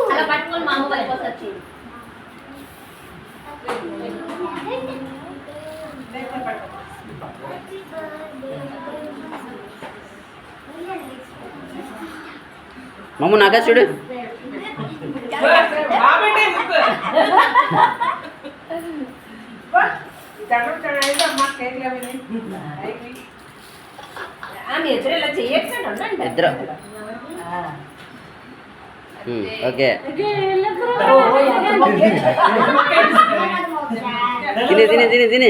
అలా పట్టుకొని మా అమ్మ పడిపోతుంది. మమ్మ నాగా చూడు. ఇద్దరు ఓకే తిని తిని తిని తిని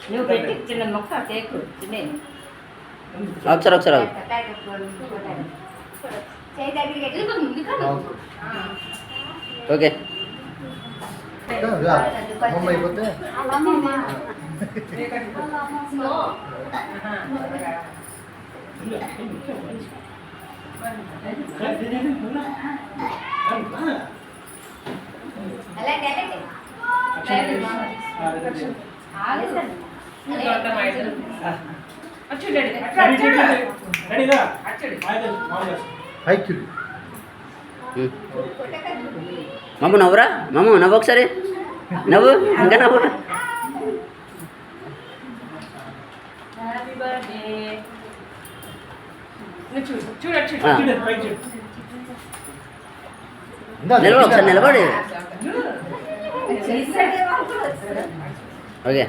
నువ్వు పెట్టి చిన్న మొక్క కేకు తినే ఒకసారి ఒకసారి ఓకే అయిపోతే మమ్మ నవ్వురా మమ్మ నవ్వు ఒకసారి నవ్వు ఇంకా నవ్వు నిలబడి ఒకసారి నిలబడి ఓకే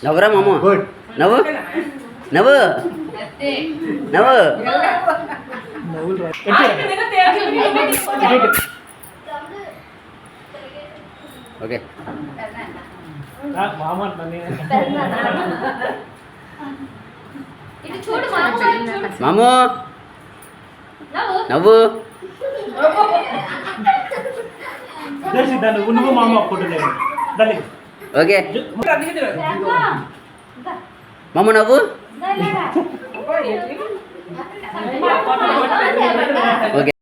నవ్వురా మమ్మ నవ్వు నవ్వు నవ్వు ఓకే మాము నవ్వు ఓకే మాము నవ్వు ఓకే